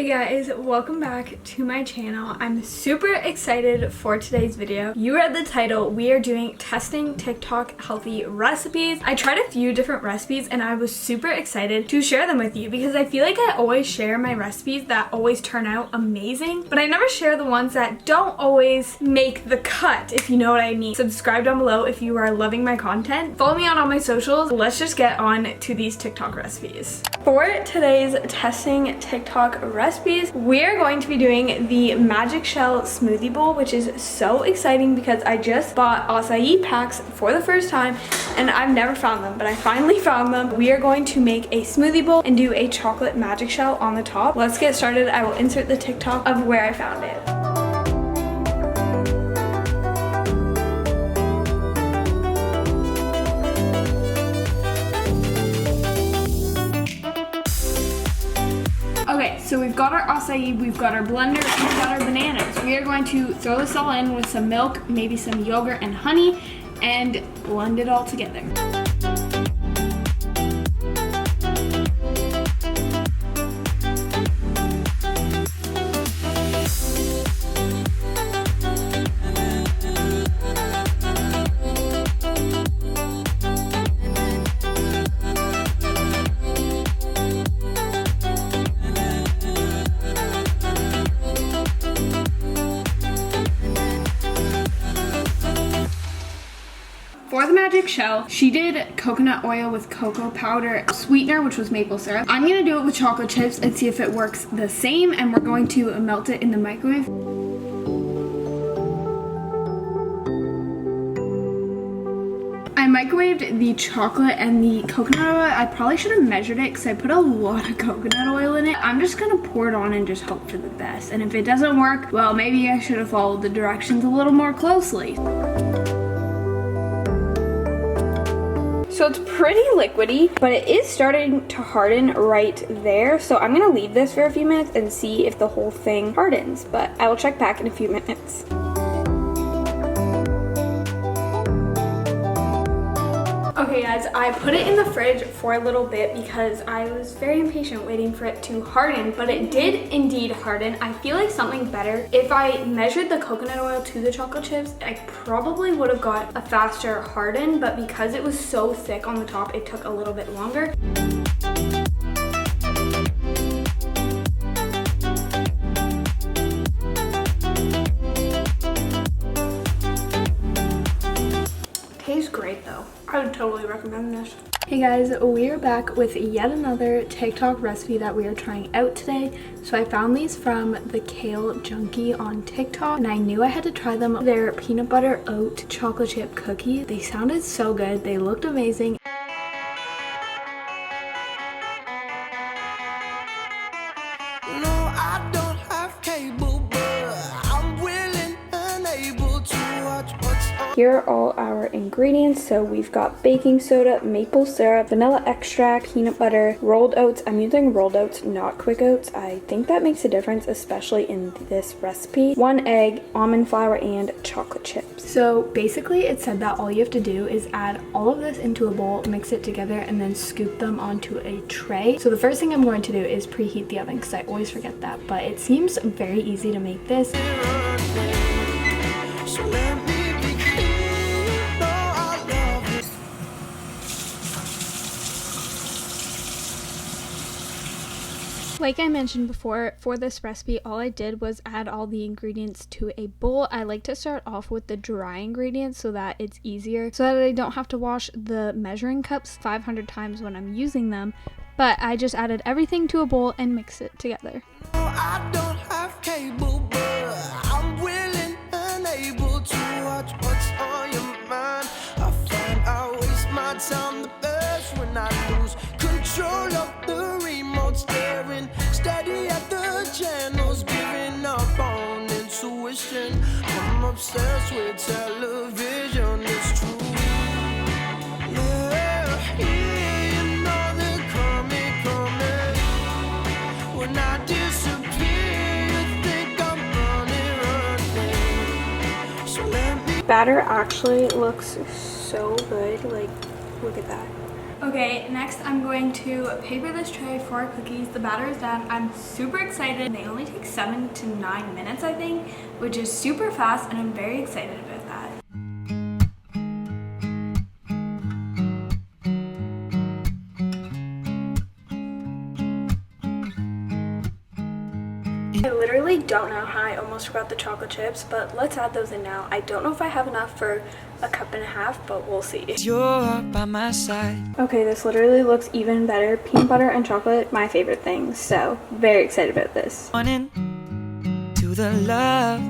Hey guys, welcome back to my channel. I'm super excited for today's video. You read the title. We are doing testing TikTok healthy recipes. I tried a few different recipes and I was super excited to share them with you because I feel like I always share my recipes that always turn out amazing, but I never share the ones that don't always make the cut, if you know what I mean. Subscribe down below if you are loving my content. Follow me on all my socials. Let's just get on to these TikTok recipes. For today's testing TikTok recipes, we're going to be doing the magic shell smoothie bowl, which is so exciting because I just bought acai packs for the first time and I've never found them, but I finally found them. We are going to make a smoothie bowl and do a chocolate magic shell on the top. Let's get started. I will insert the TikTok of where I found it. Okay, so we've got our acai, we've got our blender, and we've got our bananas. We are going to throw this all in with some milk, maybe some yogurt and honey, and blend it all together. For the magic shell, she did coconut oil with cocoa powder, sweetener, which was maple syrup. I'm gonna do it with chocolate chips and see if it works the same, and we're going to melt it in the microwave. I microwaved the chocolate and the coconut oil. I probably should have measured it because I put a lot of coconut oil in it. I'm just gonna pour it on and just hope for the best. And if it doesn't work, well, maybe I should have followed the directions a little more closely. So it's pretty liquidy, but it is starting to harden right there. So I'm gonna leave this for a few minutes and see if the whole thing hardens, but I will check back in a few minutes. Okay guys, I put it in the fridge for a little bit because I was very impatient waiting for it to harden, but it did indeed harden. I feel like something better. If I measured the coconut oil to the chocolate chips, I probably would have got a faster harden, but because it was so thick on the top, it took a little bit longer. Tastes great though. I would totally recommend this. Hey guys, we are back with yet another TikTok recipe that we are trying out today. So I found these from the Kale Junkie on TikTok and I knew I had to try them. They're peanut butter oat chocolate chip cookies. They sounded so good. They looked amazing. Here are all our ingredients. So we've got baking soda, maple syrup, vanilla extract, peanut butter, rolled oats. I'm using rolled oats, not quick oats. I think that makes a difference, especially in this recipe. 1 egg, almond flour, and chocolate chips. So basically it said that all you have to do is add all of this into a bowl, mix it together, and then scoop them onto a tray. So the first thing I'm going to do is preheat the oven because I always forget that, but it seems very easy to make this. Like I mentioned before, for this recipe, all I did was add all the ingredients to a bowl. I like to start off with the dry ingredients so that it's easier, so that I don't have to wash the measuring cups 500 times when I'm using them. But I just added everything to a bowl and mixed it together. I don't have cable, but I'm willing and able to watch what's on your mind. I find I waste my time the best when I lose control of the remote, staring steady at the channels, giving up on intuition. I'm obsessed with television, it's true. Yeah, you know they're coming. When I disappear, you think I'm running. So let me. Batter actually looks so good, like, look at that. Okay, next I'm going to paper this tray for our cookies. The batter is done. I'm super excited. They only take 7 to 9 minutes, I think, which is super fast, and I'm very excited about that. I literally don't know how I almost forgot the chocolate chips, but let's add those in now. I don't know if I have enough for a cup and a half, but we'll see. You're by my side. Okay, this literally looks even better. Peanut butter and chocolate, my favorite things, so very excited about this. Running to the love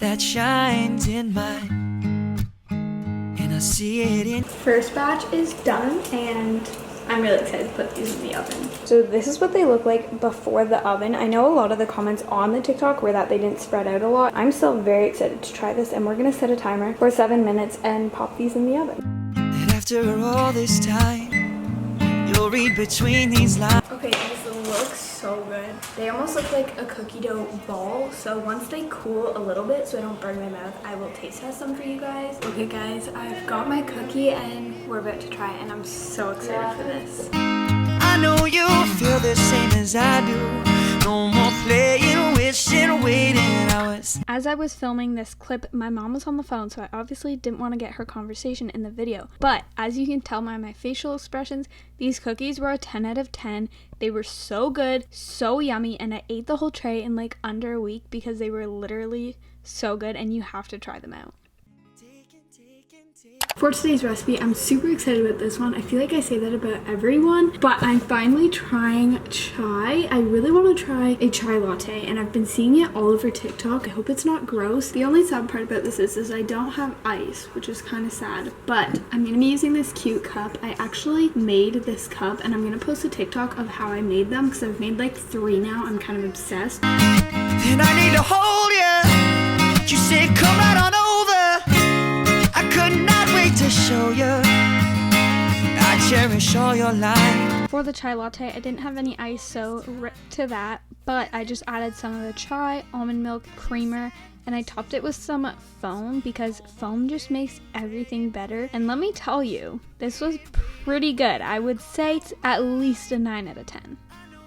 that shines in mine, and I see it in. First batch is done, and I'm really excited to put these in the oven. So this is what they look like before the oven. I know a lot of the comments on the TikTok were that they didn't spread out a lot. I'm still very excited to try this, and we're gonna set a timer for 7 minutes and pop these in the oven. And after all this time, you'll read between these lines. Okay, these look so good. They almost look like a cookie dough ball, so once they cool a little bit so I don't burn my mouth, I will taste test them for you guys. Okay guys, I've got my cookie and we're about to try it, and I'm so excited for this. I know you feel the same as I do. No more playing, wishing, waiting hours. As I was filming this clip, my mom was on the phone, so I obviously didn't want to get her conversation in the video. But as you can tell by my facial expressions, these cookies were a 10 out of 10. They were so good, so yummy, and I ate the whole tray in like under a week because they were literally so good, and you have to try them out. For today's recipe, I'm super excited about this one. I feel like I say that about everyone, but I'm finally trying chai. I really want to try a chai latte, and I've been seeing it all over TikTok. I hope it's not gross. The only sad part about this is I don't have ice, which is kind of sad, but I'm going to be using this cute cup. I actually made this cup, and I'm going to post a TikTok of how I made them because I've made like 3 now. I'm kind of obsessed. Then I need to hold you. You said come right on over. I could not wait to show you. I cherish all your life. For the chai latte, I didn't have any ice, so rip to that, but I just added some of the chai, almond milk, creamer, and I topped it with some foam because foam just makes everything better. And let me tell you, this was pretty good. I would say it's at least a 9 out of 10.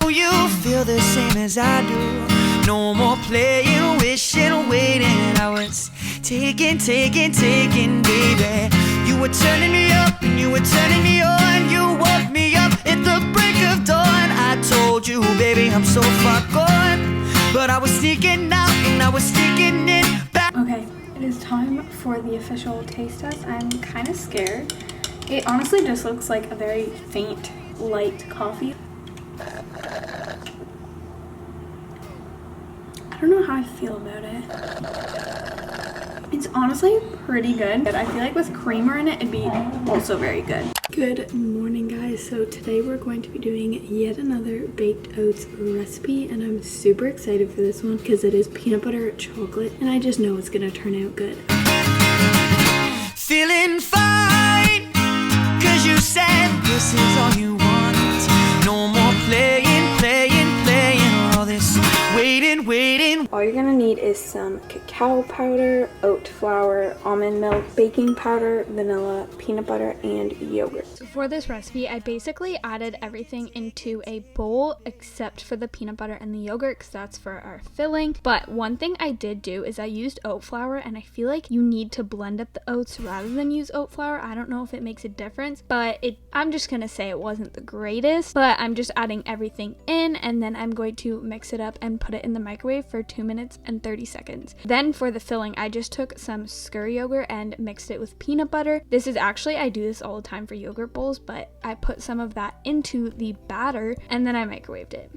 You feel the same as I do. No more playing, wishing, waiting. I was taking, baby. You were turning me up and you were turning me on. You woke me up at the break of dawn. I told you, baby, I'm so far gone, but I was sneaking out and I was sneaking in back. Okay, it is time for the official taste test. I'm kind of scared. It honestly just looks like a very faint, light coffee. I don't know how I feel about it. It's honestly pretty good. I feel like with creamer in it, it'd be also very good. Good morning, guys. So today we're going to be doing yet another baked oats recipe, and I'm super excited for this one because it is peanut butter chocolate, and I just know it's gonna turn out good. Feeling fine, cause you said this is all you want. No more playing, all this waiting. All you're gonna need is some cacao powder, oat flour, almond milk, baking powder, vanilla, peanut butter, and yogurt. So for this recipe, I basically added everything into a bowl except for the peanut butter and the yogurt because that's for our filling. But one thing I did do is I used oat flour, and I feel like you need to blend up the oats rather than use oat flour. I don't know if it makes a difference, but I'm just gonna say it wasn't the greatest, but I'm just adding everything in, and then I'm going to mix it up and put it in the microwave for 2 minutes and 30 seconds. Then for the filling, I just took some skyr yogurt and mixed it with peanut butter. This is actually, I do this all the time for yogurt bowls, but I put some of that into the batter and then I microwaved it.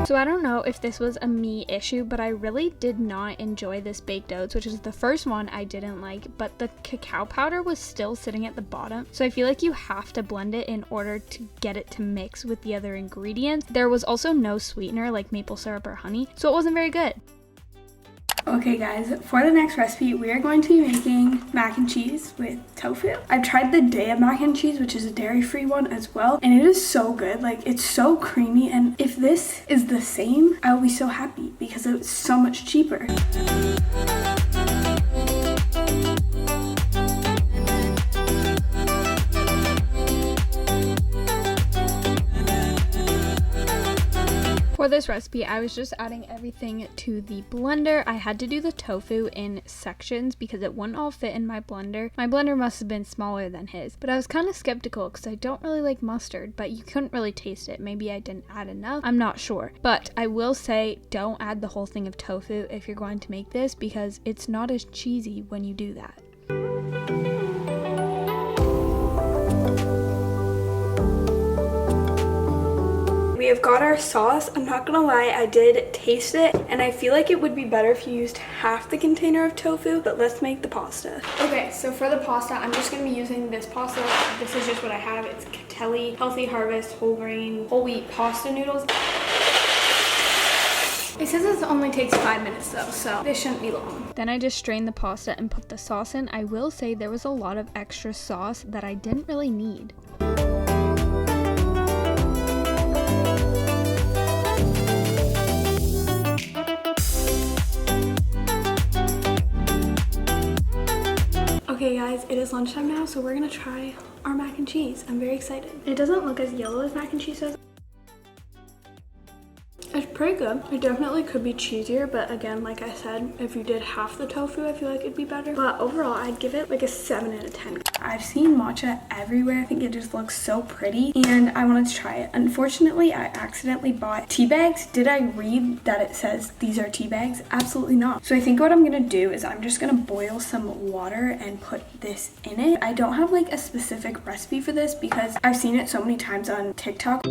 So I don't know if this was a me issue, but I really did not enjoy this baked oats, which is the first one I didn't like, but the cacao powder was still sitting at the bottom. So I feel like you have to blend it in order to get it to mix with the other ingredients. There was also no sweetener like maple syrup or honey, so it wasn't very good. Okay guys, for the next recipe, we are going to be making mac and cheese with tofu. I've tried the day of mac and cheese, which is a dairy-free one as well, and it is so good. Like, it's so creamy, and if this is the same, I will be so happy because it's so much cheaper. For this recipe, I was just adding everything to the blender. I had to do the tofu in sections because it wouldn't all fit in my blender. My blender must have been smaller than his, but I was kind of skeptical because I don't really like mustard, but you couldn't really taste it. Maybe I didn't add enough. I'm not sure, but I will say don't add the whole thing of tofu if you're going to make this because it's not as cheesy when you do that. We have got our sauce. I'm not gonna lie, I did taste it and I feel like it would be better if you used half the container of tofu, but let's make the pasta. Okay, so for the pasta, I'm just gonna be using this pasta. This is just what I have. It's Kaitlyn Healthy Harvest whole grain, whole wheat pasta noodles. It says it only takes 5 minutes though, so this shouldn't be long. Then I just strained the pasta and put the sauce in. I will say there was a lot of extra sauce that I didn't really need. Okay guys, it is lunchtime now, so we're gonna try our mac and cheese. I'm very excited. It doesn't look as yellow as mac and cheese does. It's pretty good. It definitely could be cheesier, but again, like I said, if you did half the tofu, I feel like it'd be better. But overall, I'd give it like a 7 out of 10. I've seen matcha everywhere. I think it just looks so pretty, and I wanted to try it. Unfortunately, I accidentally bought tea bags. Did I read that it says these are tea bags? Absolutely not. So I think what I'm gonna do is I'm just gonna boil some water and put this in it. I don't have like a specific recipe for this because I've seen it so many times on TikTok.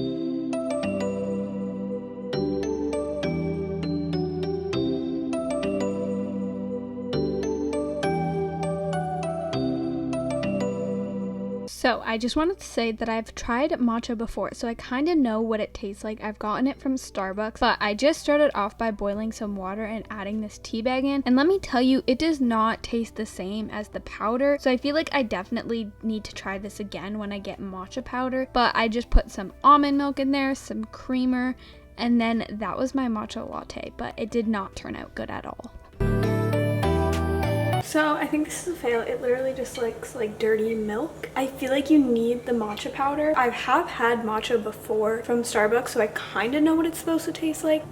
So I just wanted to say that I've tried matcha before, so I kind of know what it tastes like. I've gotten it from Starbucks, but I just started off by boiling some water and adding this tea bag in. And let me tell you, it does not taste the same as the powder. So I feel like I definitely need to try this again when I get matcha powder. But I just put some almond milk in there, some creamer, and then that was my matcha latte, but it did not turn out good at all. So I think this is a fail. It literally just looks like dirty milk. I feel like you need the matcha powder. I have had matcha before from Starbucks, so I kind of know what it's supposed to taste like.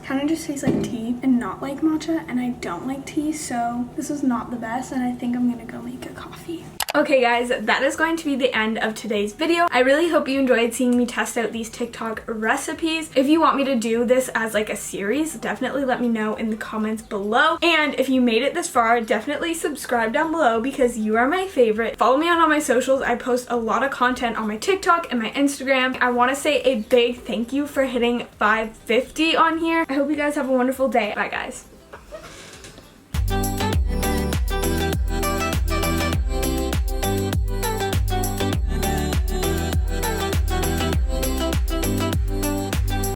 Kind of just tastes like tea and not like matcha, and I don't like tea, so this is not the best, and I think I'm gonna go make a coffee. Okay guys, that is going to be the end of today's video. I really hope you enjoyed seeing me test out these TikTok recipes. If you want me to do this as like a series, definitely let me know in the comments below. And if you made it this far, definitely subscribe down below because you are my favorite. Follow me on all my socials. I post a lot of content on my TikTok and my Instagram. I want to say a big thank you for hitting 550 on here. I hope you guys have a wonderful day. Bye guys.